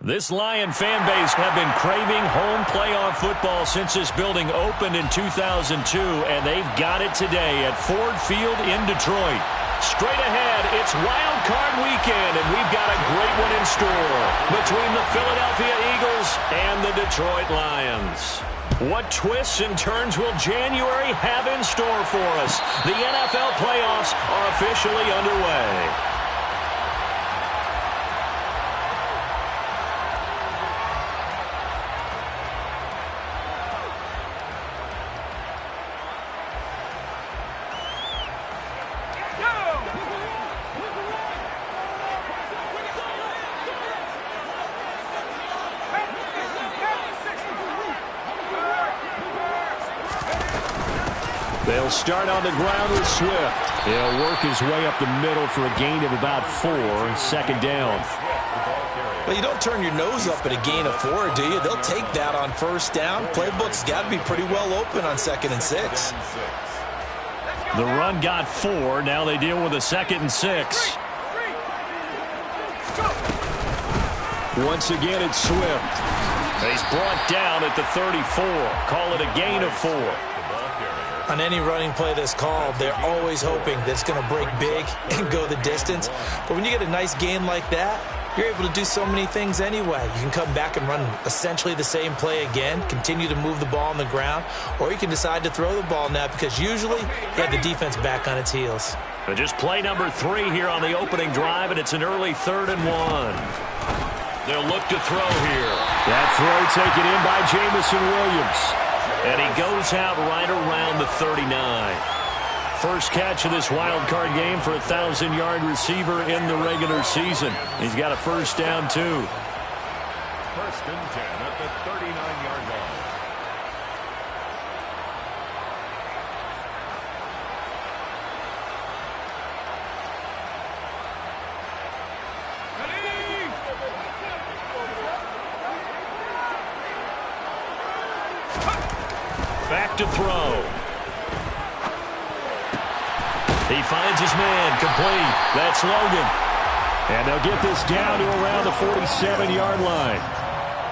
This Lion fan base have been craving home playoff football since this building opened in 2002, and they've got it today at Ford Field in Detroit. Straight ahead, it's Wild Card Weekend, and we've got a great one in store between the Philadelphia Eagles and the Detroit Lions. What twists and turns will January have in store for us? The NFL playoffs are officially underway. They'll start on the ground with Swift. He'll work his way up the middle for a gain of about 4, second down. Well, you don't turn your nose up at a gain of 4, do you? They'll take that on first down. Playbook's got to be pretty well open on 2nd and 6. The run got 4. Now they deal with a 2nd and 6. Once again, it's Swift. He's brought down at the 34. Call it a gain of 4. On any running play that's called, they're always hoping that it's going to break big and go the distance. But when you get a nice gain like that, you're able to do so many things anyway. You can come back and run essentially the same play again, continue to move the ball on the ground, or you can decide to throw the ball now because usually you have the defense back on its heels. And just play number 3 here on the opening drive, and it's an early 3rd and 1. They'll look to throw here. That throw taken in by Jamison Williams. And he goes out right around the 39. First catch of this wild card game for a 1,000-yard receiver in the regular season. He's got a first down, too. 1st and 10 at the 39-yard line. Back to throw. He finds his man, complete. That's Logan. And they'll get this down to around the 47-yard line.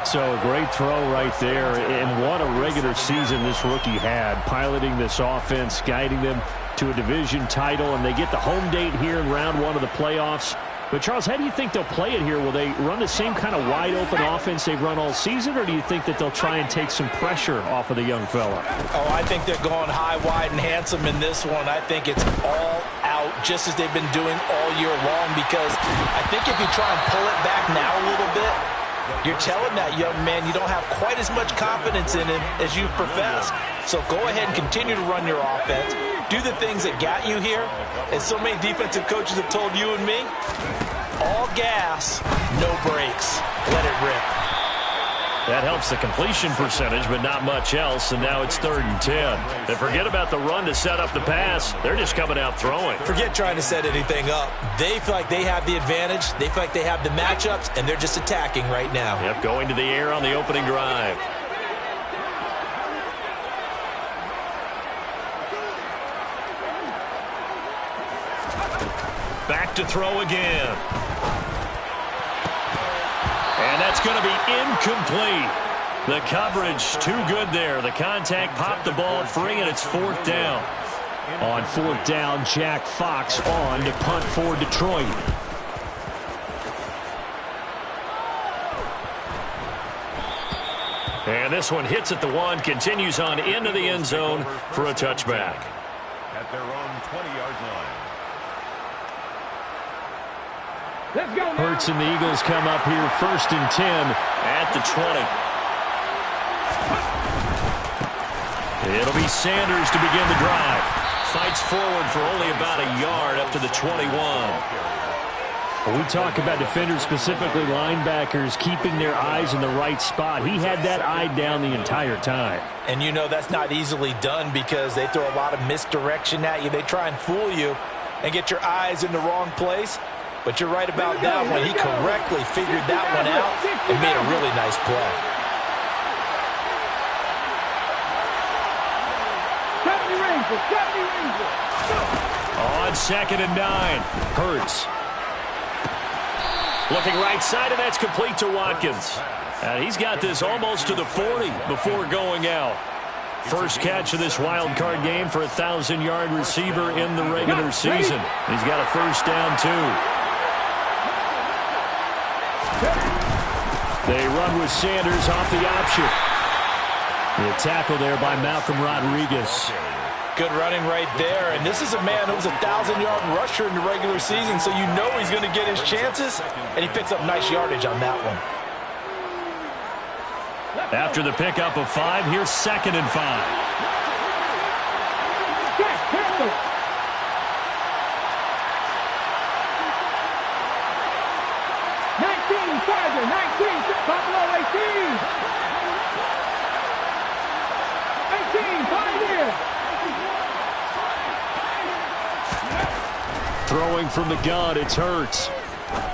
So a great throw right there. And what a regular season this rookie had, piloting this offense, guiding them to a division title. And they get the home date here in round 1 of the playoffs. But, Charles, how do you think they'll play it here? Will they run the same kind of wide-open offense they've run all season, or do you think that they'll try and take some pressure off of the young fella? Oh, I think they're going high, wide, and handsome in this one. I think it's all out, just as they've been doing all year long, because I think if you try and pull it back now a little bit, you're telling that young man you don't have quite as much confidence in him as you've professed. So go ahead and continue to run your offense. Do the things that got you here. As so many defensive coaches have told you and me, all gas, no brakes. Let it rip. That helps the completion percentage, but not much else, and now it's 3rd and 10. And forget about the run to set up the pass. They're just coming out throwing. Forget trying to set anything up. They feel like they have the advantage. They feel like they have the matchups, and they're just attacking right now. Yep, going to the air on the opening drive. Back to throw again. And that's going to be incomplete. The coverage too good there. The contact popped the ball free, and it's 4th down. On 4th down, Jack Fox on to punt for Detroit. And this one hits at the 1, continues on into the end zone for a touchback. At their own 20-yard line. Hurts and the Eagles come up here 1st and 10 at the 20. It'll be Sanders to begin the drive. Fights forward for only about a yard up to the 21. When we talk about defenders, specifically linebackers, keeping their eyes in the right spot. He had that eye down the entire time. And you know that's not easily done because they throw a lot of misdirection at you. They try and fool you and get your eyes in the wrong place. But you're right about that one. He correctly figured that one out and made a really nice play. On 2nd and 9, Hurts. Looking right side, and that's complete to Watkins. And he's got this almost to the 40 before going out. First catch of this wild card game for a 1,000-yard receiver in the regular season. He's got a first down, too. They run with Sanders off the option. The tackle there by Malcolm Rodriguez. Good running right there. And this is a man who was a 1,000-yard rusher in the regular season, so you know he's going to get his chances. And he picks up nice yardage on that one. After the pickup of 5, here's 2nd and 5. Throwing from the gun, it's Hurts.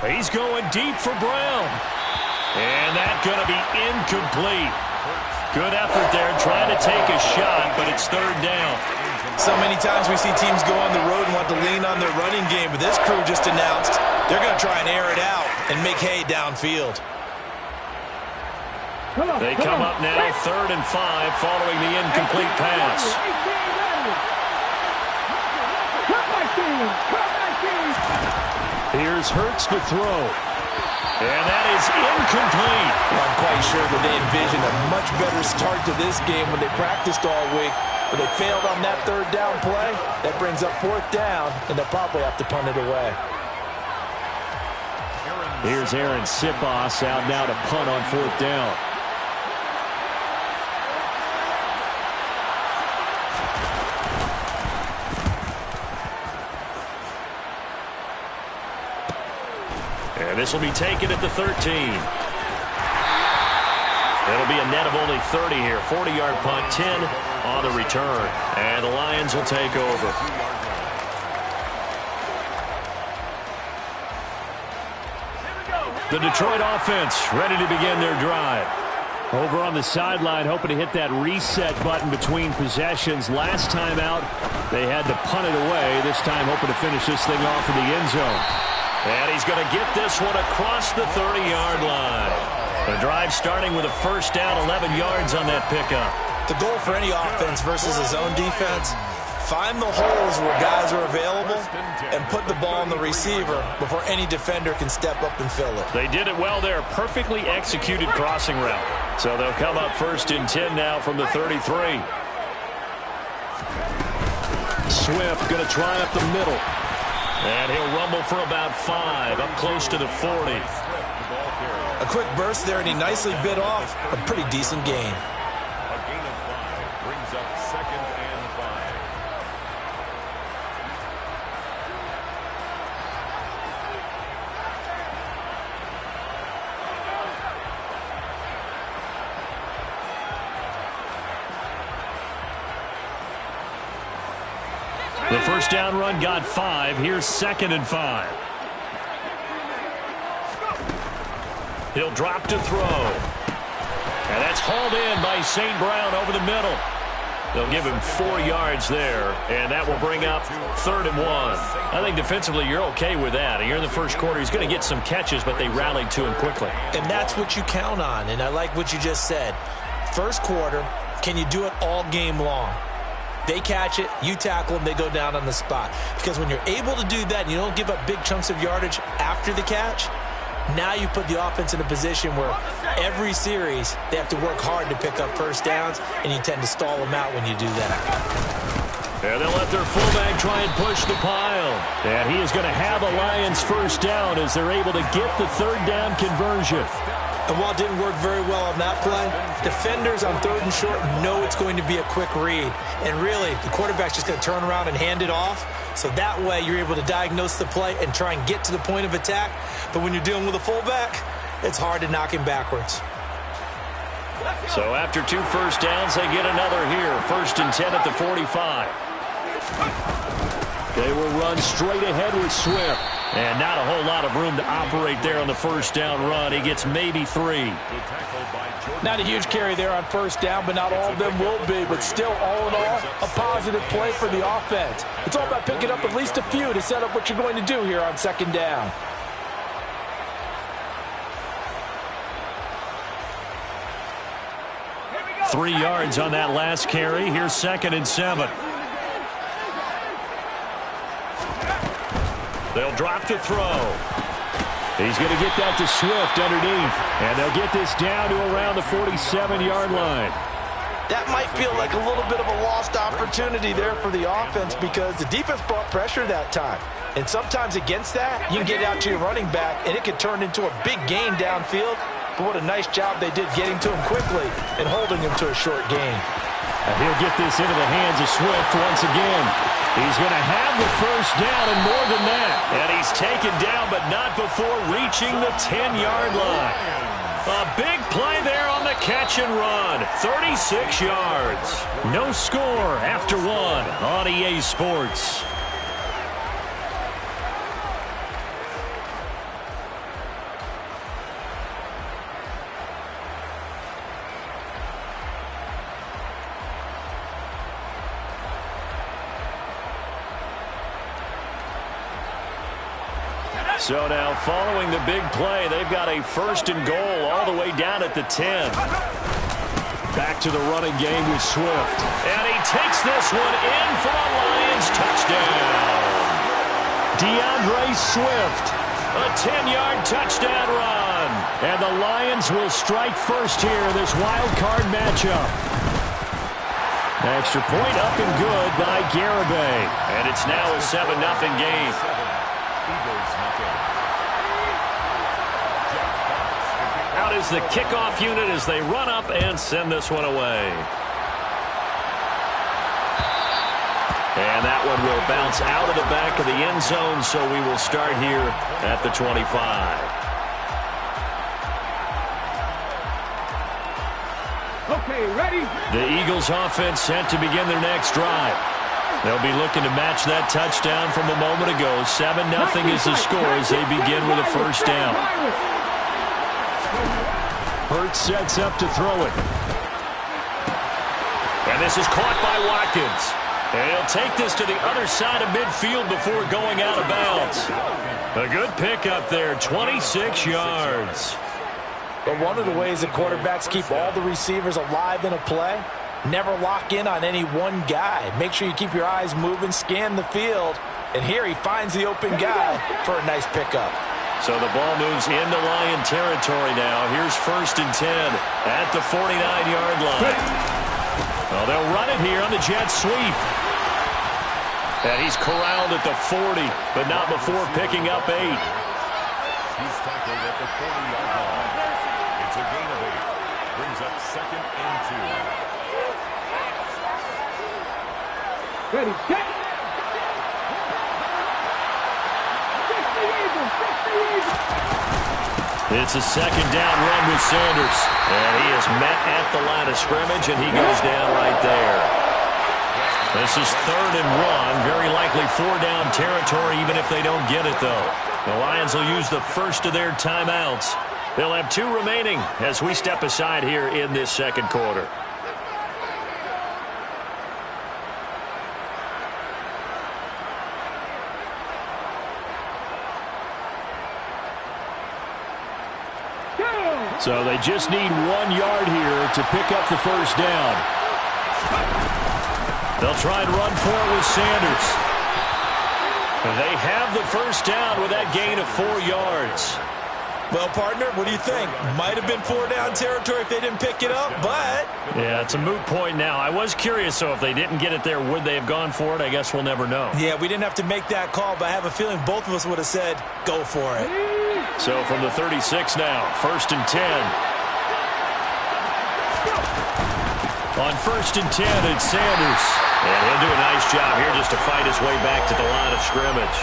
He's going deep for Brown. And that's going to be incomplete. Good effort there, trying to take a shot, but it's 3rd down. So many times we see teams go on the road and want to lean on their running game, but this crew just announced they're going to try and air it out and make hay downfield. They come up now 3rd and 5 following the incomplete pass. Here's Hurts to throw. And that is incomplete. Well, I'm quite sure that they envisioned a much better start to this game when they practiced all week. But they failed on that 3rd down play. That brings up 4th down, and they'll probably have to punt it away. Here's Aaron Sipos out now to punt on 4th down. And this will be taken at the 13. It'll be a net of only 30 here. 40-yard punt, 10 on the return. And the Lions will take over. The Detroit offense ready to begin their drive. Over on the sideline, hoping to hit that reset button between possessions. Last time out, they had to punt it away. This time, hoping to finish this thing off in the end zone. And he's going to get this one across the 30-yard line. The drive starting with a first down, 11 yards on that pickup. The goal for any offense versus a zone defense, find the holes where guys are available and put the ball on the receiver before any defender can step up and fill it. They did it well there. Perfectly executed crossing route. So they'll come up 1st and 10 now from the 33. Swift going to try up the middle. And he'll rumble for about 5, up close to the 40. A quick burst there, and he nicely bit off a pretty decent gain. A gain of 5 brings up 2nd and 5. The first down run got 5. Here's 2nd and 5. He'll drop to throw. And that's hauled in by St. Brown over the middle. They'll give him 4 yards there, and that will bring up 3rd and 1. I think defensively you're okay with that. You're in the first quarter. He's going to get some catches, but they rallied to him quickly. And that's what you count on, and I like what you just said. First quarter, can you do it all game long? They catch it, you tackle them, they go down on the spot. Because when you're able to do that and you don't give up big chunks of yardage after the catch, now you put the offense in a position where every series they have to work hard to pick up first downs, and you tend to stall them out when you do that. And they'll let their fullback try and push the pile. And he is going to have a Lions first down as they're able to get the 3rd down conversion. And while it didn't work very well on that play, defenders on 3rd and short know it's going to be a quick read. And really, the quarterback's just going to turn around and hand it off. So that way, you're able to diagnose the play and try and get to the point of attack. But when you're dealing with a fullback, it's hard to knock him backwards. So after 2 first downs, they get another here. 1st and 10 at the 45. They will run straight ahead with Swift. And not a whole lot of room to operate there on the first down run. He gets maybe 3. Not a huge carry there on first down, but not all of them will be. But still, all in all, a positive play for the offense. It's all about picking up at least a few to set up what you're going to do here on 2nd down. 3 yards on that last carry. Here's 2nd and 7. They'll drop to throw. He's going to get that to Swift underneath. And they'll get this down to around the 47-yard line. That might feel like a little bit of a lost opportunity there for the offense because the defense brought pressure that time. And sometimes against that, you can get out to your running back, and it could turn into a big gain downfield. But what a nice job they did getting to him quickly and holding him to a short gain. And he'll get this into the hands of Swift once again. He's going to have the first down and more than that. And he's taken down, but not before reaching the 10-yard line. A big play there on the catch and run. 36 yards. No score after 1 on EA Sports. So now following the big play, they've got a 1st and goal all the way down at the 10. Back to the running game with Swift. And he takes this one in for a Lions touchdown. DeAndre Swift, a 10-yard touchdown run. And the Lions will strike first here in this wild card matchup. Extra point up and good by Garibay. And it's now a 7-0 game. Out is the kickoff unit as they run up and send this one away. And that one will bounce out of the back of the end zone, so we will start here at the 25. Okay, ready? The Eagles offense set to begin their next drive. They'll be looking to match that touchdown from a moment ago. 7-0 is the score as they begin with a first down. Hurts sets up to throw it. And this is caught by Watkins. And he'll take this to the other side of midfield before going out of bounds. A good pickup there, 26 yards. But one of the ways that quarterbacks keep all the receivers alive in a play, never lock in on any one guy. Make sure you keep your eyes moving, scan the field. And here he finds the open guy for a nice pickup. So the ball moves into Lion territory now. Here's 1st and 10 at the 49-yard line. Well, they'll run it here on the jet sweep. And he's corralled at the 40, but not before picking up 8. He's tackled at the 40-yard line. It's a gain of 8. Brings up 2nd and 2. Ready, set. It's a 2nd down run with Sanders. And he is met at the line of scrimmage, and he goes down right there. This is 3rd and 1. Very likely 4-down territory, even if they don't get it, though. The Lions will use the first of their timeouts. They'll have 2 remaining as we step aside here in this 2nd quarter. So they just need 1 yard here to pick up the first down. They'll try and run for it with Sanders. They have the first down with that gain of 4 yards. Well, partner, what do you think? Might have been 4-down territory if they didn't pick it up, but... Yeah, it's a moot point now. I was curious, so if they didn't get it there, would they have gone for it? I guess we'll never know. Yeah, we didn't have to make that call, but I have a feeling both of us would have said, go for it. So from the 36 now, 1st and 10. On 1st and 10, it's Sanders. And he'll do a nice job here just to fight his way back to the line of scrimmage.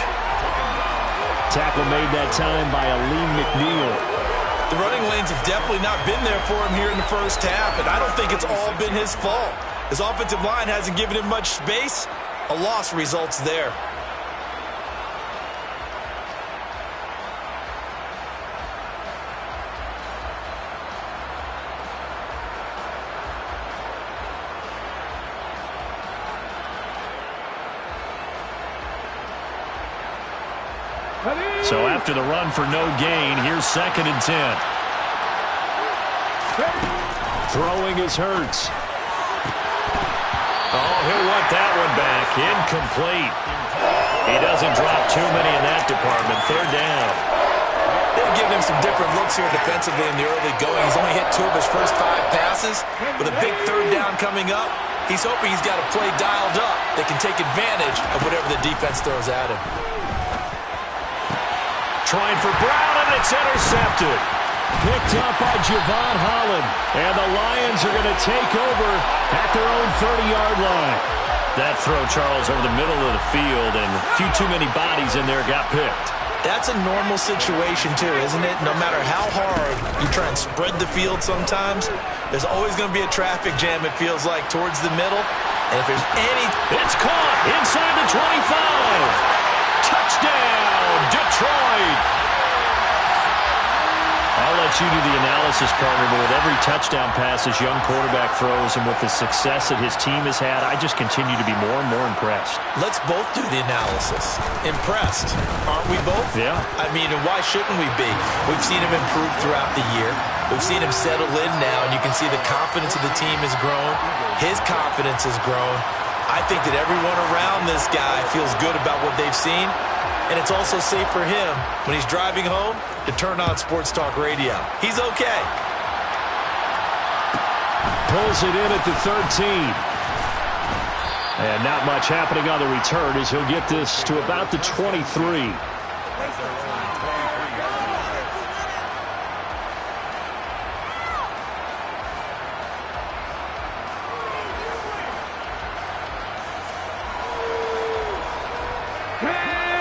Tackle made that time by Aleem McNeil. The running lanes have definitely not been there for him here in the first half, and I don't think it's all been his fault. His offensive line hasn't given him much space. A loss results there. So after the run for no gain, here's 2nd and 10. Throwing is Hurts. he'll want that one back. Incomplete. He doesn't drop too many in that department. Third down. They've given him some different looks here defensively in the early going. He's only hit 2 of his first 5 passes. With a big third down coming up, he's hoping he's got a play dialed up that can take advantage of whatever the defense throws at him. Trying for Brown, and it's intercepted. Picked up by Javon Holland. And the Lions are going to take over at their own 30-yard line. That throw, Charles, over the middle of the field, and a few too many bodies in there got picked. That's a normal situation, too, isn't it? No matter how hard you try and spread the field sometimes, there's always going to be a traffic jam, it feels like, towards the middle. And if there's any... It's caught inside the 25. Touchdown, Detroit. I'll let you do the analysis, partner, but with every touchdown pass his young quarterback throws and with the success that his team has had, I just continue to be more and more impressed. Let's both do the analysis. Impressed, aren't we both? Yeah. I mean, and why shouldn't we be? We've seen him improve throughout the year. We've seen him settle in now, and you can see the confidence of the team has grown. His confidence has grown. I think that everyone around this guy feels good about what they've seen. And it's also safe for him when he's driving home to turn on Sports Talk Radio. He's okay. Pulls it in at the 13. And not much happening on the return as he'll get this to about the 23.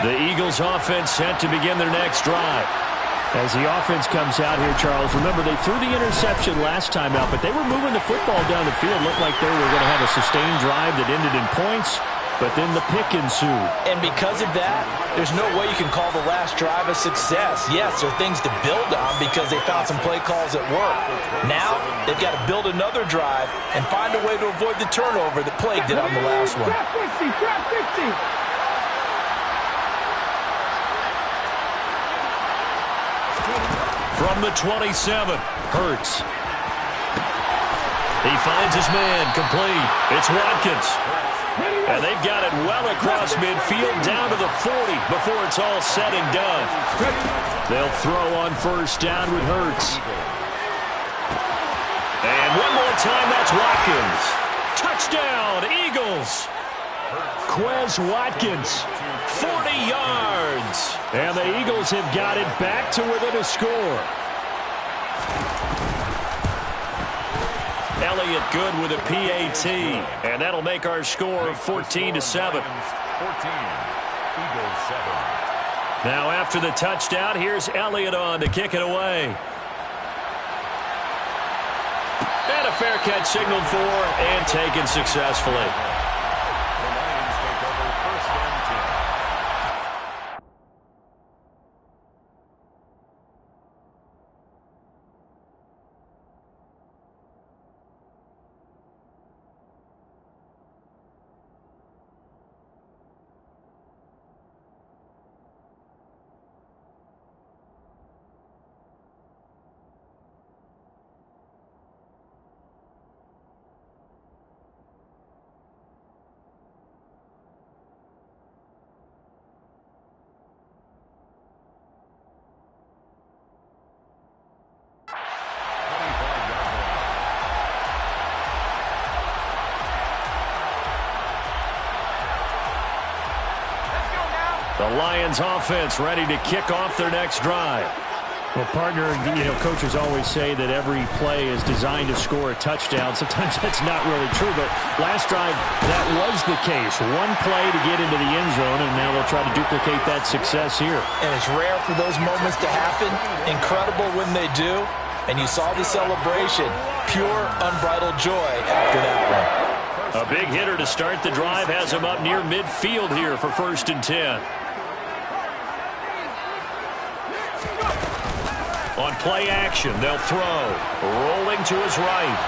The Eagles offense set to begin their next drive. As the offense comes out here, Charles, remember they threw the interception last time out, but they were moving the football down the field. Looked like they were going to have a sustained drive that ended in points, but then the pick ensued. And because of that, there's no way you can call the last drive a success. Yes, there are things to build on because they found some play calls that work. Now, they've got to build another drive and find a way to avoid the turnover that plagued it on the last one. Trap 50, trap 50. From the 27, Hurts. He finds his man, complete. It's Watkins. And they've got it well across midfield down to the 40 before it's all said and done. They'll throw on first down with Hurts. And one more time, that's Watkins. Touchdown, Eagles. Quez Watkins, 40 yards. And the Eagles have got it back to within a score. Elliott good with a PAT. And that'll make our score 14-7. 14, Eagles 7. Now after the touchdown, here's Elliott on to kick it away. And a fair catch signaled for and taken successfully. The Lions offense ready to kick off their next drive. Well, partner, coaches always say that every play is designed to score a touchdown. Sometimes that's not really true, but last drive, that was the case. One play to get into the end zone, and now they'll try to duplicate that success here. And it's rare for those moments to happen. Incredible when they do. And you saw the celebration. Pure, unbridled joy after that one. A big hitter to start the drive has him up near midfield here for 1st and 10. On play action, they'll throw. Rolling to his right.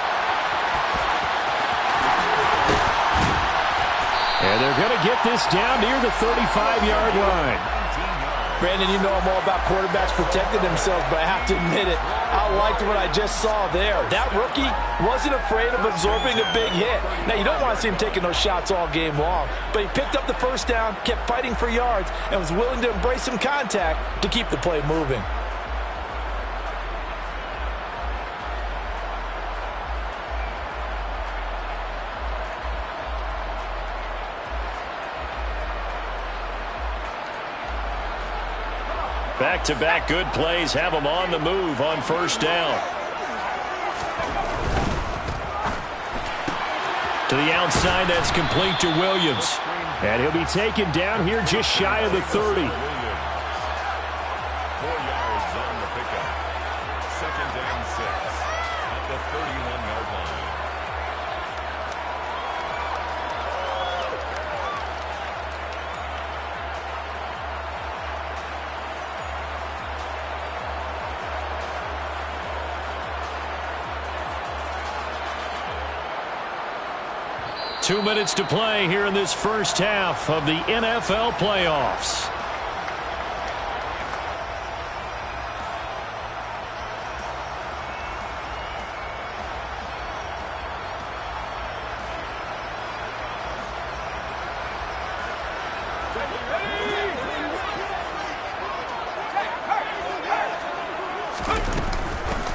And they're going to get this down near the 35-yard line. Brandon, you know I'm all about quarterbacks protecting themselves, but I have to admit it, I liked what I just saw there. That rookie wasn't afraid of absorbing a big hit. Now, you don't want to see him taking those shots all game long, but he picked up the first down, kept fighting for yards, and was willing to embrace some contact to keep the play moving. Back-to-back good plays have them on the move on first down. To the outside, that's complete to Williams. And he'll be taken down here just shy of the 30. 4 yards on the pickup. Second down 6 at the 31-yard line. Two minutes to play here in this first half of the NFL playoffs.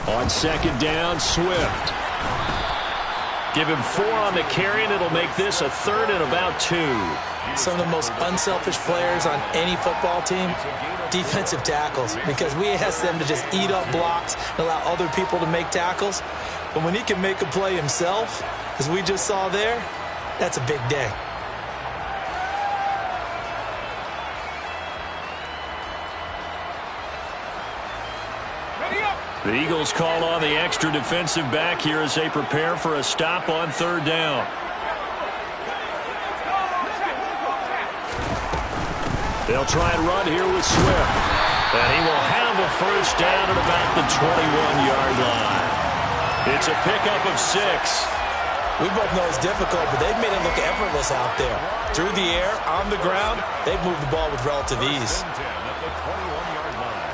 On second down, Swift. Give him 4 on the carry, and it'll make this a third and about 2. Some of the most unselfish players on any football team, defensive tackles, because we ask them to just eat up blocks and allow other people to make tackles. But when he can make a play himself, as we just saw there, that's a big day. The Eagles call on the extra defensive back here as they prepare for a stop on third down. They'll try and run here with Swift. And he will have a first down at about the 21-yard line. It's a pickup of 6. We both know it's difficult, but they've made it look effortless out there. Through the air, on the ground, they've moved the ball with relative ease. At the 21-yard line.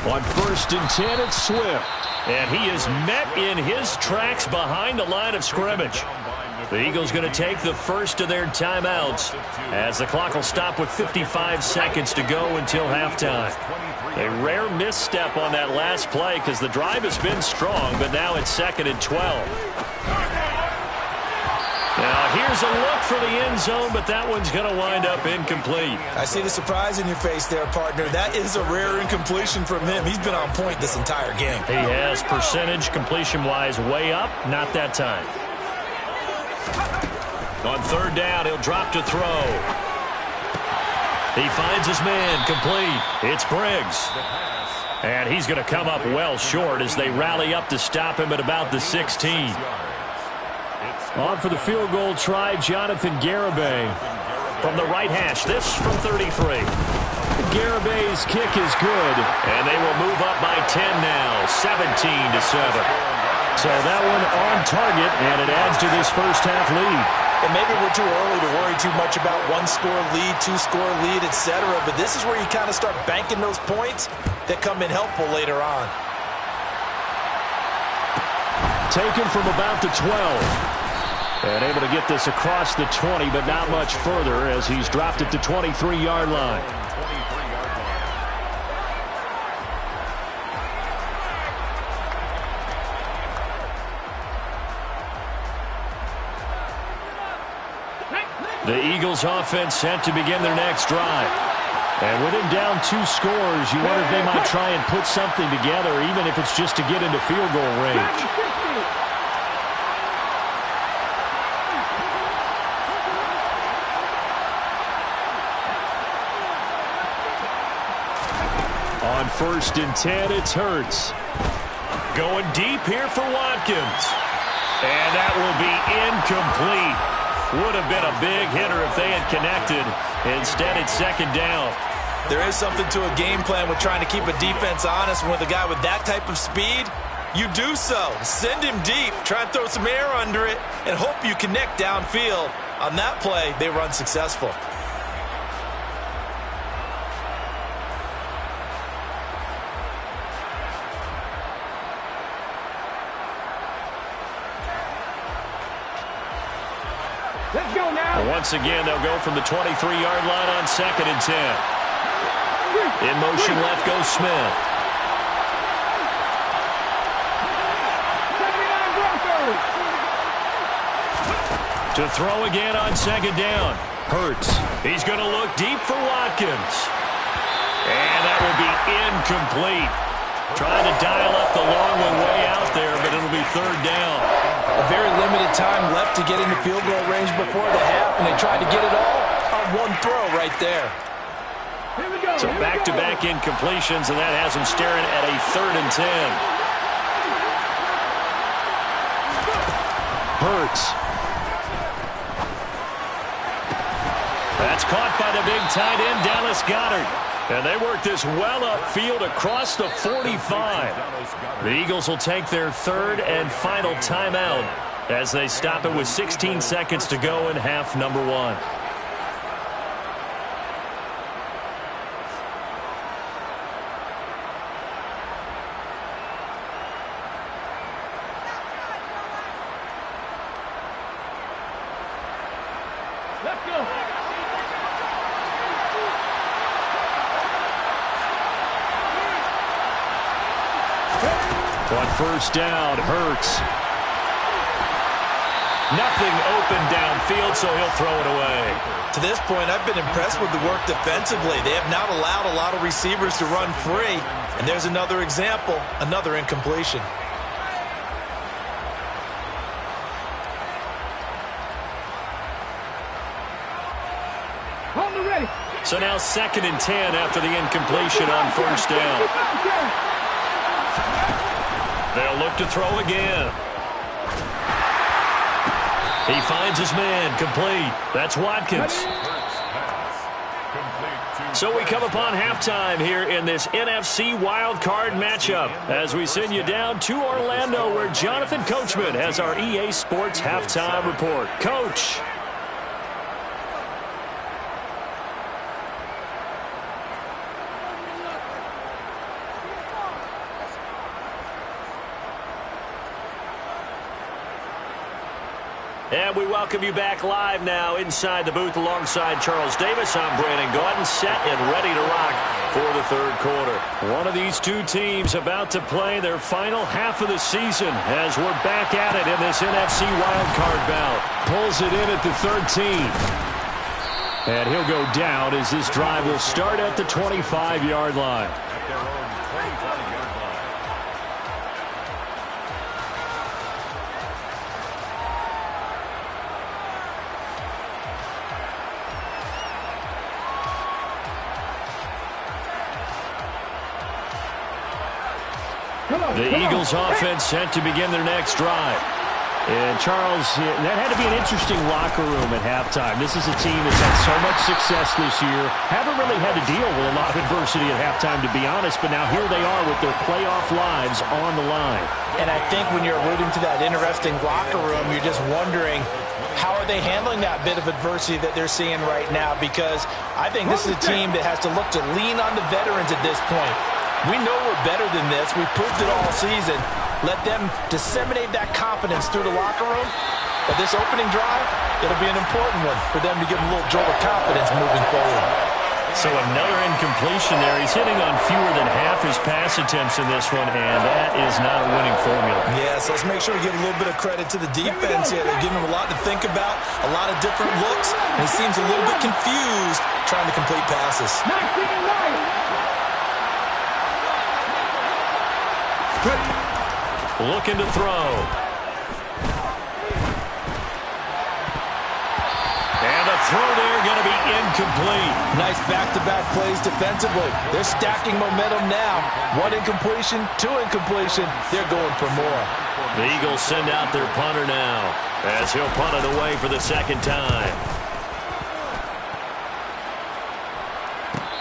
On first and 10, it's Swift. And he is met in his tracks behind the line of scrimmage. The Eagles going to take the first of their timeouts as the clock will stop with 55 seconds to go until halftime. A rare misstep on that last play because the drive has been strong, but now it's second and 12. Now here's a look for the end zone, but that one's going to wind up incomplete. I see the surprise in your face there, partner. That is a rare incompletion from him. He's been on point this entire game. He has percentage completion-wise way up, not that time. On third down, he'll drop to throw. He finds his man, complete. It's Briggs. And he's going to come up well short as they rally up to stop him at about the 16. On for the field goal try, Jonathan Garibay from the right hash. This from 33. Garibay's kick is good, and they will move up by 10 now, 17-7. So that one on target, and it adds to this first half lead. And maybe we're too early to worry too much about one-score lead, two-score lead, etc. But this is where you kind of start banking those points that come in helpful later on. Taken from about the 12. And able to get this across the 20, but not much further as he's dropped it to 23-yard line. The Eagles offense set to begin their next drive. And with him down 2 scores, you wonder if they might try and put something together, even if it's just to get into field goal range. On first and 10, it's Hurts. Going deep here for Watkins. And that will be incomplete. Would have been a big hitter if they had connected. Instead, it's second down. There is something to a game plan with trying to keep a defense honest. With a guy with that type of speed, you do so. Send him deep, try and throw some air under it, and hope you connect downfield. On that play, they run successful. Let's go now. Once again, they'll go from the 23-yard line on 2nd and 10. In motion left goes Smith. To throw again on 2nd down. Hurts. He's going to look deep for Watkins. And that will be incomplete. Trying to dial up the long one way out there, but it'll be 3rd down. A very limited time left to get into field goal range before the half, and they tried to get it all on one throw right there. Here we go. So back-to-back incompletions, and that has him staring at a 3rd and 10. Hurts. That's caught by the big tight end, Dallas Goedert. And they work this well upfield across the 45. The Eagles will take their 3rd and final timeout as they stop it with 16 seconds to go in half number 1. Let's go. On 1st down, Hurts. Nothing open downfield, so he'll throw it away. To this point, I've been impressed with the work defensively. They have not allowed a lot of receivers to run free. And there's another example, another incompletion. Hold it ready. So now 2nd and 10 after the incompletion on 1st down. They'll look to throw again. He finds his man, complete. That's Watkins. So we come upon halftime here in this NFC wildcard matchup as we send you down to Orlando where Jonathan Coachman has our EA Sports halftime report. Coach. And we welcome you back live now inside the booth alongside Charles Davis. I'm Brandon Gaudin, set and ready to rock for the 3rd quarter. One of these two teams about to play their final half of the season as we're back at it in this NFC wildcard bout. Pulls it in at the 13. And he'll go down as this drive will start at the 25-yard line. At their own 25-yard line. The Eagles offense set to begin their next drive. And Charles, that had to be an interesting locker room at halftime. This is a team that's had so much success this year. Haven't really had to deal with a lot of adversity at halftime, to be honest. But now here they are with their playoff lives on the line. And I think when you're alluding to that interesting locker room, you're just wondering, how are they handling that bit of adversity that they're seeing right now? Because I think this is a team that has to look to lean on the veterans at this point. We know we're better than this. We've proved it all season. Let them disseminate that confidence through the locker room. But this opening drive, it'll be an important one for them to give them a little jolt of confidence moving forward. So another incompletion there. He's hitting on fewer than half his pass attempts in this one, and that is not a winning formula. Yes, let's make sure we give a little bit of credit to the defense here. They're giving him a lot to think about, a lot of different looks, and he seems a little bit confused trying to complete passes. Looking to throw. And the throw there going to be incomplete. Nice back-to-back plays defensively. They're stacking momentum now. 1 incompletion, 2 incompletion. They're going for more. The Eagles send out their punter now as he'll punt it away for the second time.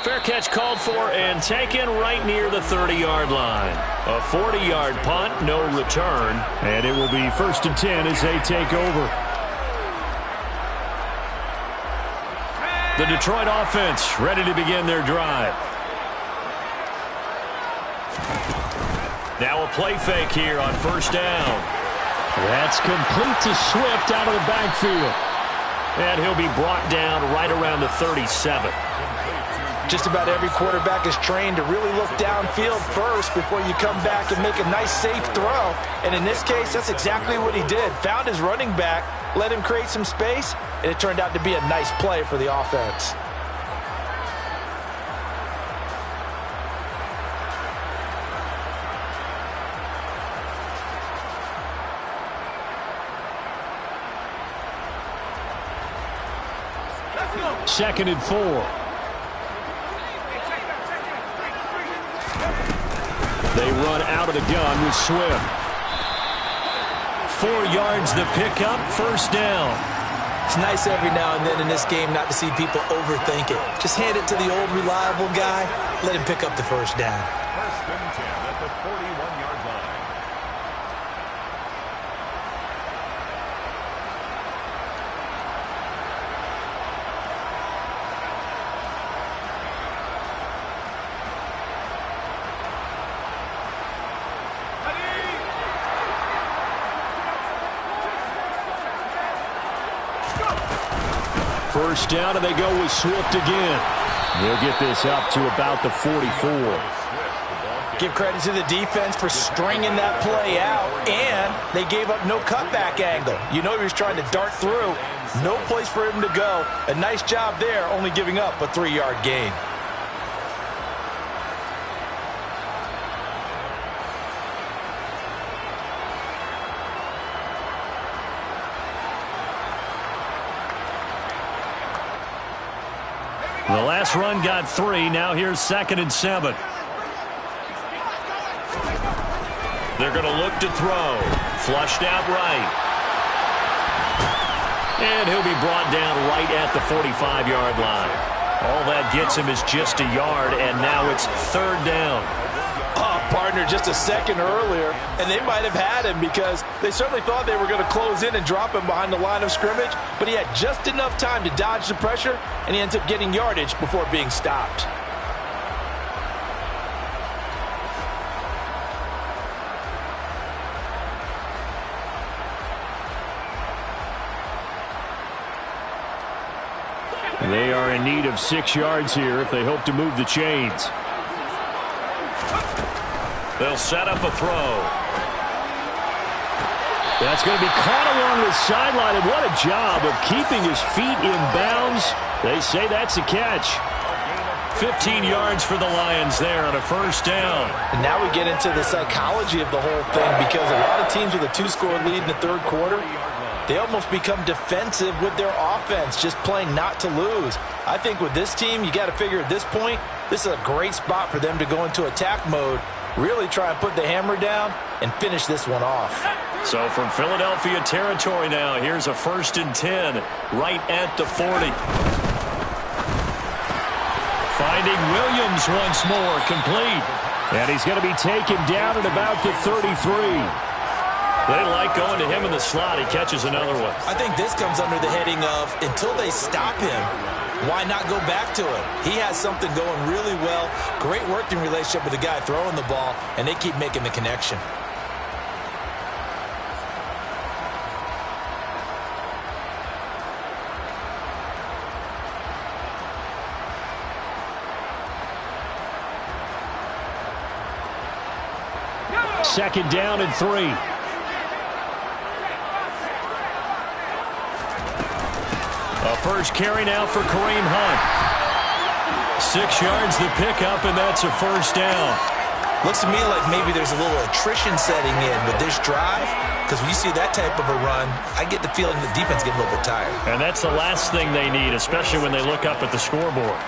Fair catch called for and taken right near the 30-yard line. A 40-yard punt, no return, and it will be 1st and 10 as they take over. The Detroit offense ready to begin their drive. Now a play fake here on 1st down. That's complete to Swift out of the backfield. And he'll be brought down right around the 37. Just about every quarterback is trained to really look downfield first before you come back and make a nice, safe throw. And in this case, that's exactly what he did. Found his running back, let him create some space, and it turned out to be a nice play for the offense. Second and 4. They run out of the gun with Swift. 4 yards the pickup, 1st down. It's nice every now and then in this game not to see people overthink it. Just hand it to the old reliable guy. Let him pick up the 1st down. 1st and 10 at the 41-yard line. First down, and they go with Swift again. They'll get this up to about the 44. Give credit to the defense for stringing that play out, and they gave up no cutback angle. You know he was trying to dart through. No place for him to go. A nice job there, only giving up a 3-yard gain. The last run got 3. Now here's 2nd and 7. They're going to look to throw. Flushed out right. And he'll be brought down right at the 45-yard line. All that gets him is just a yard, and now it's 3rd down. Partner just a second earlier, and they might have had him because they certainly thought they were going to close in and drop him behind the line of scrimmage, but he had just enough time to dodge the pressure, and he ends up getting yardage before being stopped. They are in need of 6 yards here if they hope to move the chains. They'll set up a throw. That's going to be caught along the sideline, and what a job of keeping his feet in bounds. They say that's a catch. 15 yards for the Lions there on a 1st down. And now we get into the psychology of the whole thing because a lot of teams with a 2-score lead in the 3rd quarter, they almost become defensive with their offense, just playing not to lose. I think with this team, you got to figure at this point, this is a great spot for them to go into attack mode, really try and put the hammer down and finish this one off. So from Philadelphia territory now, here's a 1st and 10 right at the 40. Finding Williams once more, complete. And he's going to be taken down at about the 33. They like going to him in the slot. He catches another one. I think this comes under the heading of until they stop him, why not go back to it? He has something going really well. Great working relationship with the guy throwing the ball, and they keep making the connection. Second down and 3. A first carry now for Kareem Hunt. 6 yards the pickup, and that's a 1st down. Looks to me like maybe there's a little attrition setting in with this drive, because when you see that type of a run, I get the feeling the defense getting a little bit tired. And that's the last thing they need, especially when they look up at the scoreboard.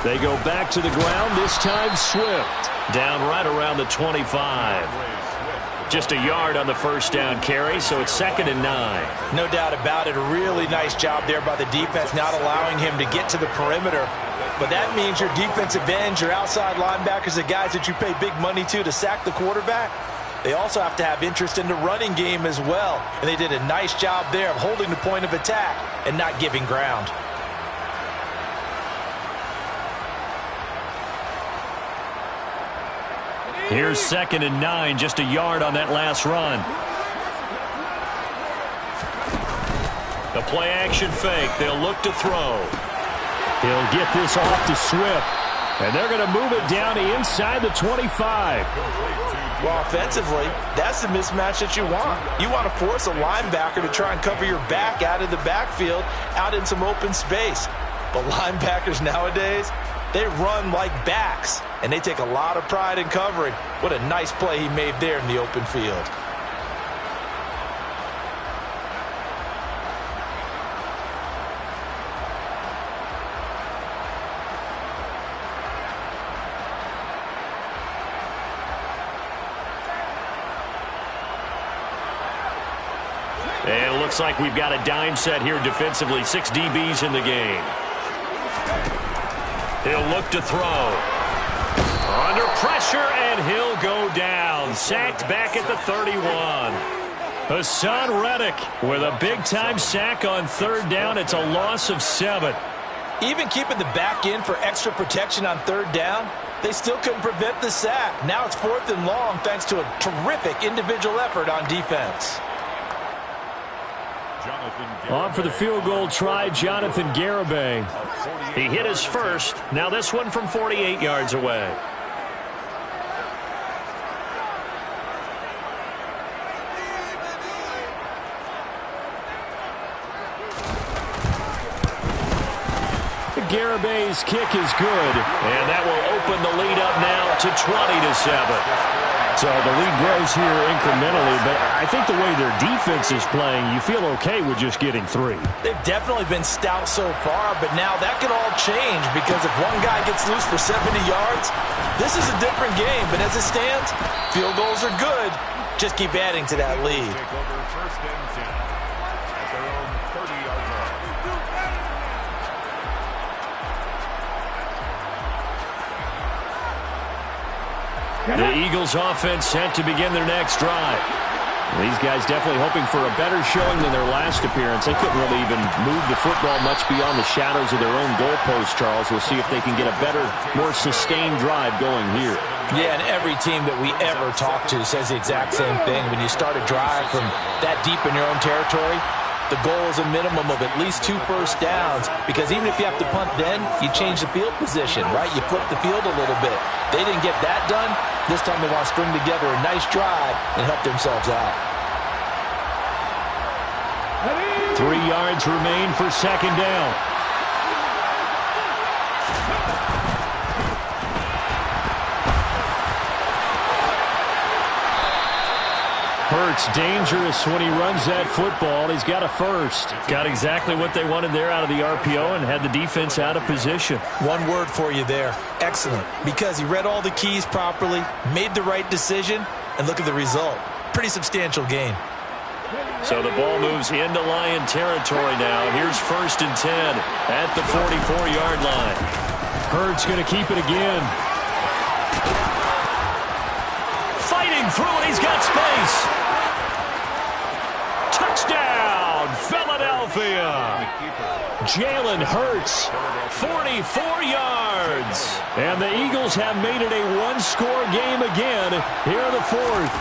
They go back to the ground, this time Swift. Down right around the 25. Just a yard on the first down carry, so it's 2nd and 9. No doubt about it. A really nice job there by the defense, not allowing him to get to the perimeter. But that means your defensive ends, your outside linebackers, the guys that you pay big money to sack the quarterback, they also have to have interest in the running game as well. And they did a nice job there of holding the point of attack and not giving ground. Here's 2nd and 9, just a yard on that last run. The play action fake. They'll look to throw. He'll get this off to Swift. And they're going to move it down to inside the 25. Well, offensively, that's the mismatch that you want. You want to force a linebacker to try and cover your back out of the backfield, out in some open space. But linebackers nowadays, they run like backs, and they take a lot of pride in covering. What a nice play he made there in the open field. And it looks like we've got a dime set here defensively. 6 DBs in the game. He'll look to throw. Under pressure, and he'll go down. Sacked back at the 31. Hassan Reddick with a big-time sack on 3rd down. It's a loss of 7. Even keeping the back in for extra protection on 3rd down, they still couldn't prevent the sack. Now it's 4th and long thanks to a terrific individual effort on defense. On for the field goal try, Jonathan Garibay. He hit his first. Now this one from 48 yards away. Garibay's kick is good, and that will open the lead up now to 20-7. So the lead grows here incrementally, but I think the way their defense is playing, you feel okay with just getting 3. They've definitely been stout so far, but now that could all change because if one guy gets loose for 70 yards, this is a different game. But as it stands, field goals are good. Just keep adding to that lead. Take over 1st and 10 at their own 30-yard line. The Eagles offense set to begin their next drive. These guys definitely hoping for a better showing than their last appearance. They couldn't really even move the football much beyond the shadows of their own goalpost, Charles. We'll see if they can get a better, more sustained drive going here. Yeah, and every team that we ever talk to says the exact same thing. When you start a drive from that deep in your own territory, the goal is a minimum of at least 2 first downs, because even if you have to punt then, you change the field position, right? You flip the field a little bit. They didn't get that done. This time they want to string together a nice drive and help themselves out. 3 yards remain for 2nd down. Hurts dangerous when he runs that football. He's got a first. Got exactly what they wanted there out of the RPO and had the defense out of position. One word for you there. Excellent. Because he read all the keys properly, made the right decision, and look at the result. Pretty substantial gain. So the ball moves into Lion territory now. Here's 1st and 10 at the 44-yard line. Hurts going to keep it again. Fighting through it. He's got space. Touchdown, Philadelphia. Jalen Hurts, 44 yards. And the Eagles have made it a one-score game again here in the 4th.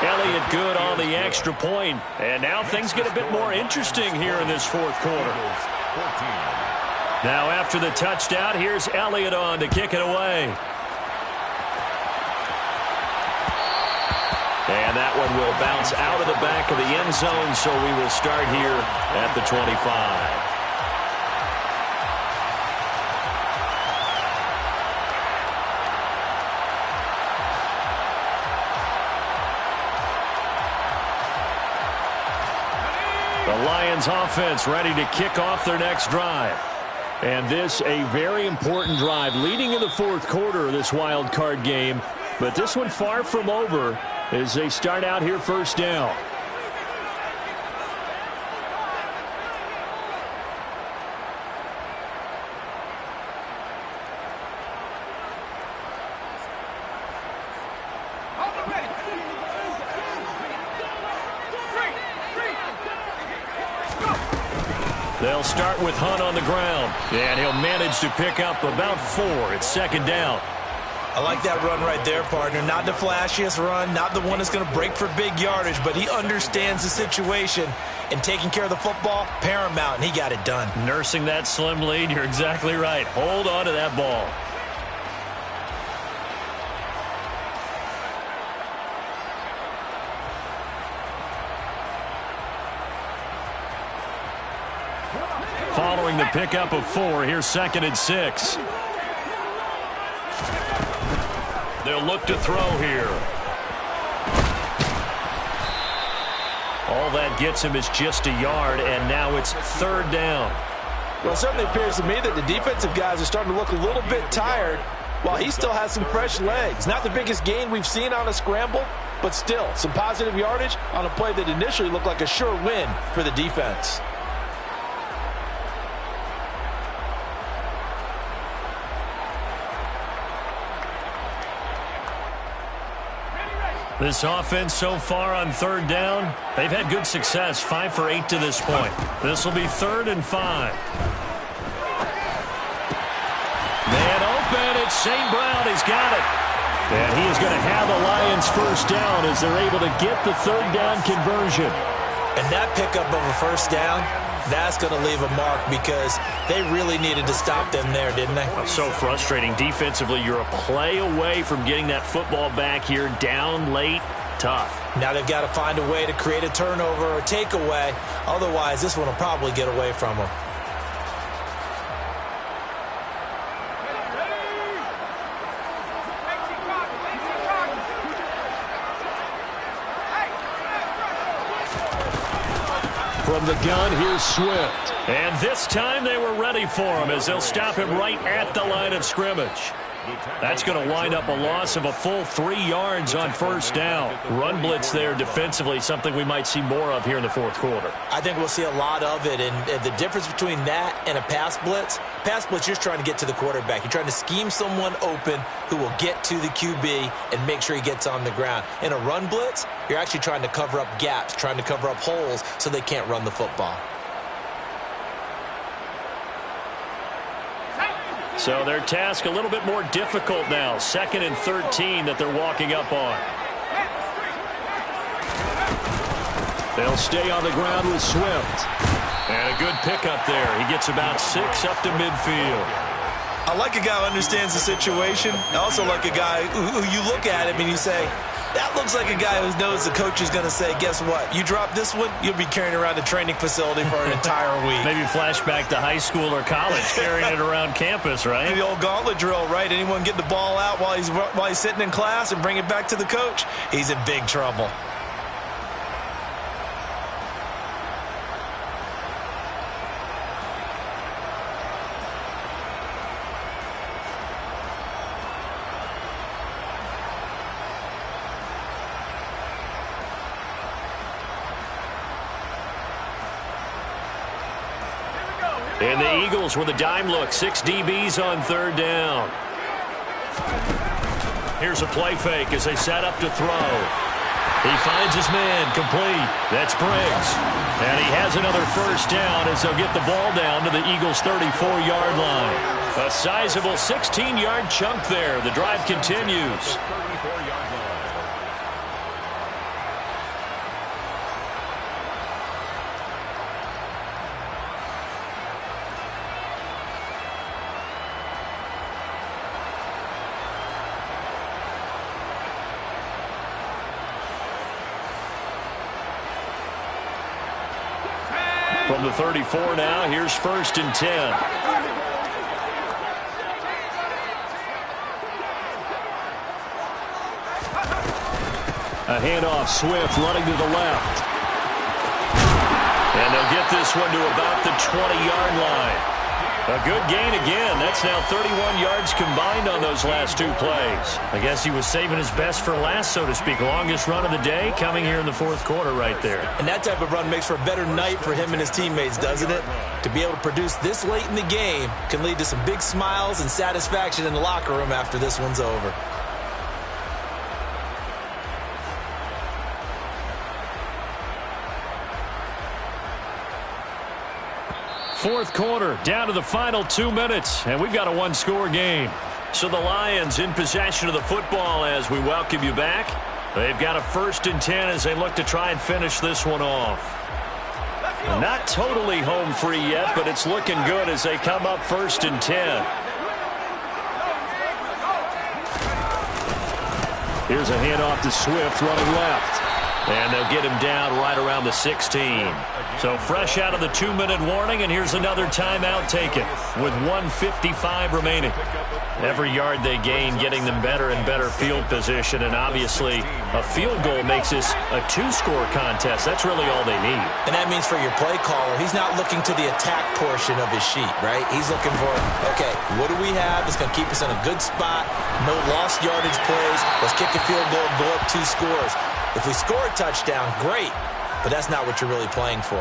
Elliott good on the extra point. And now things get a bit more interesting here in this 4th quarter. Now after the touchdown, here's Elliott on to kick it away. And that one will bounce out of the back of the end zone, so we will start here at the 25. The Lions offense ready to kick off their next drive. And this a very important drive leading in the fourth quarter of this wild card game. But this one far from over as they start out here first down. They'll start with Hunt on the ground, and he'll manage to pick up about 4. It's second down. I like that run right there, partner. Not the flashiest run, not the one that's going to break for big yardage, but he understands the situation, and taking care of the football, paramount, and he got it done. Nursing that slim lead, you're exactly right. Hold on to that ball. Following the pickup of 4, here's second and 6. They'll look to throw here. All that gets him is just a yard, and now it's third down. Well, it certainly appears to me that the defensive guys are starting to look a little bit tired while he still has some fresh legs. Not the biggest gain we've seen on a scramble, but still some positive yardage on a play that initially looked like a sure win for the defense. This offense so far on third down, they've had good success, 5 for 8 to this point. This will be 3rd and 5. Man open, it's St. Brown, he's got it. And he is going to have the Lions first down as they're able to get the third down conversion. And that pickup of a first down, that's going to leave a mark because they really needed to stop them there, didn't they? So frustrating. Defensively, you're a play away from getting that football back here down late. Tough. Now they've got to find a way to create a turnover or takeaway. Otherwise, this one will probably get away from them. From the gun, here's Swift. And this time they were ready for him as they'll stop him right at the line of scrimmage. That's going to wind up a loss of a full 3 yards on first down. Run blitz there defensively, something we might see more of here in the fourth quarter. I think we'll see a lot of it, and the difference between that and a pass blitz, you're just trying to get to the quarterback. You're trying to scheme someone open who will get to the QB and make sure he gets on the ground. In a run blitz, you're actually trying to cover up gaps, trying to cover up holes so they can't run the football. So their task a little bit more difficult now. 2nd and 13 that they're walking up on. They'll stay on the ground with Swift. And a good pickup there. He gets about 6 up to midfield. I like a guy who understands the situation. I also like a guy who you look at him and you say, that looks like a guy who knows the coach is going to say, guess what? You drop this one, you'll be carrying around a training facility for an entire week. Maybe flashback to high school or college, carrying it around campus, right? The old gauntlet drill, right? Anyone get the ball out while he's sitting in class and bring it back to the coach? He's in big trouble. And the Eagles with a dime look. 6 DBs on third down. Here's a play fake as they set up to throw. He finds his man, complete. That's Briggs. And he has another first down as they'll get the ball down to the Eagles' 34-yard line. A sizable 16-yard chunk there. The drive continues. From the 34 now, here's 1st and 10. A handoff, Swift running to the left. And they'll get this one to about the 20-yard line. A good gain again. That's now 31 yards combined on those last two plays. I guess he was saving his best for last, so to speak. Longest run of the day coming here in the fourth quarter right there. And that type of run makes for a better night for him and his teammates, doesn't it? To be able to produce this late in the game can lead to some big smiles and satisfaction in the locker room after this one's over. Fourth quarter, down to the final 2 minutes, and we've got a one-score game. So the Lions in possession of the football as we welcome you back. They've got a 1st and 10 as they look to try and finish this one off. Not totally home free yet, but it's looking good as they come up 1st and 10. Here's a handoff to Swift running left. And they'll get him down right around the 16. So fresh out of the 2-minute warning, and here's another timeout taken with 1:55 remaining. Every yard they gain getting them better and better field position, and obviously a field goal makes this a 2-score contest. That's really all they need. And that means for your play caller, he's not looking to the attack portion of his sheet, right? He's looking for, okay, what do we have that's going to keep us in a good spot? No lost yardage plays. Let's kick a field goal and go up 2 scores. If we score a touchdown, great, but that's not what you're really playing for.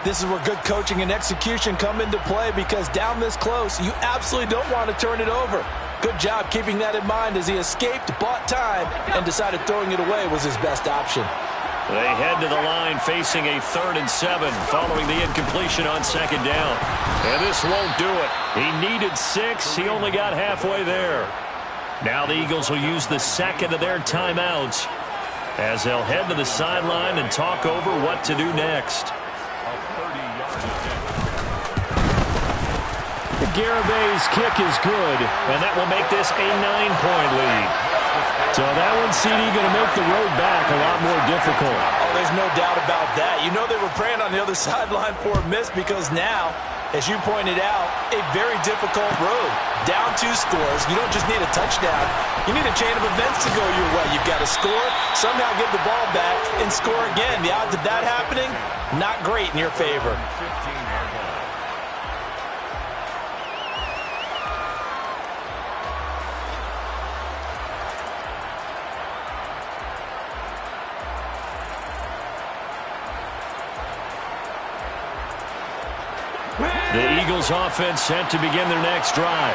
This is where good coaching and execution come into play, because down this close, you absolutely don't want to turn it over. Good job keeping that in mind as he escaped, bought time, and decided throwing it away was his best option. They head to the line facing a 3rd and 7 following the incompletion on 2nd down. And this won't do it. He needed 6. He only got halfway there. Now the Eagles will use the second of their timeouts as they'll head to the sideline and talk over what to do next. Garabay's kick is good, and that will make this a 9-point lead. So that one, CD, going to make the road back a lot more difficult. Oh, there's no doubt about that. You know they were praying on the other sideline for a miss, because now, as you pointed out, a very difficult road. Down 2 scores. You don't just need a touchdown. You need a chain of events to go your way. You've got to score, somehow get the ball back, and score again. The odds of that happening, not great in your favor. The Eagles offense set to begin their next drive.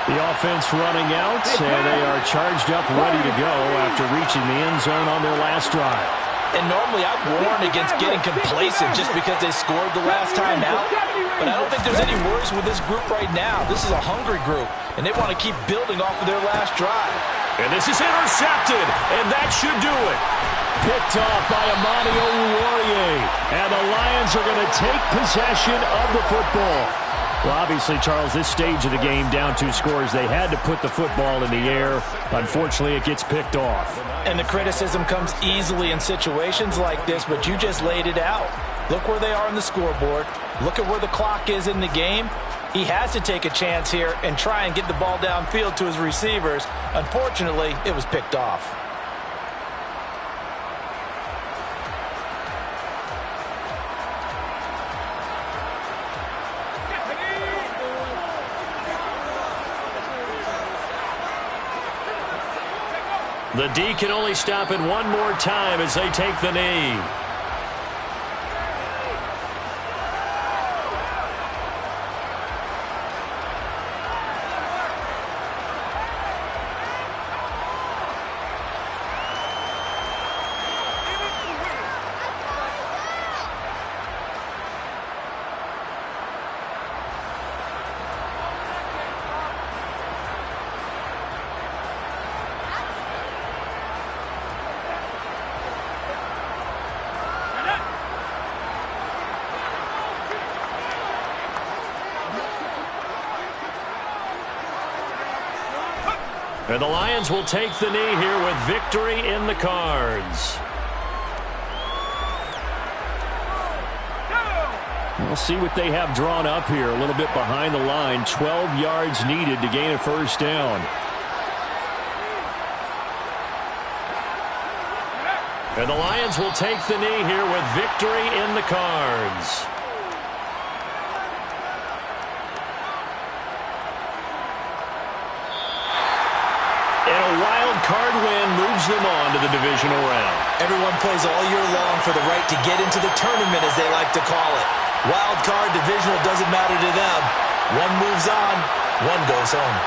The offense running out, and they are charged up, ready to go after reaching the end zone on their last drive. And normally I'd warn against getting complacent just because they scored the last time out. But I don't think there's any worries with this group right now. This is a hungry group, and they want to keep building off of their last drive. And this is intercepted, and that should do it. Picked off by Amani Oruwariye, and the Lions are going to take possession of the football. Well, obviously, Charles, this stage of the game, down 2 scores, they had to put the football in the air. Unfortunately, it gets picked off. And the criticism comes easily in situations like this, but you just laid it out. Look where they are on the scoreboard. Look at where the clock is in the game. He has to take a chance here and try and get the ball downfield to his receivers. Unfortunately, it was picked off. The D can only stop it one more time as they take the knee. And the Lions will take the knee here with victory in the cards. We'll see what they have drawn up here. A little bit behind the line. 12 yards needed to gain a 1st down. And the Lions will take the knee here with victory in the cards. wild card win moves them on to the divisional round. Everyone plays all year long for the right to get into the tournament, as they like to call it. Wild card, divisional, doesn't matter to them. One moves on, one goes home.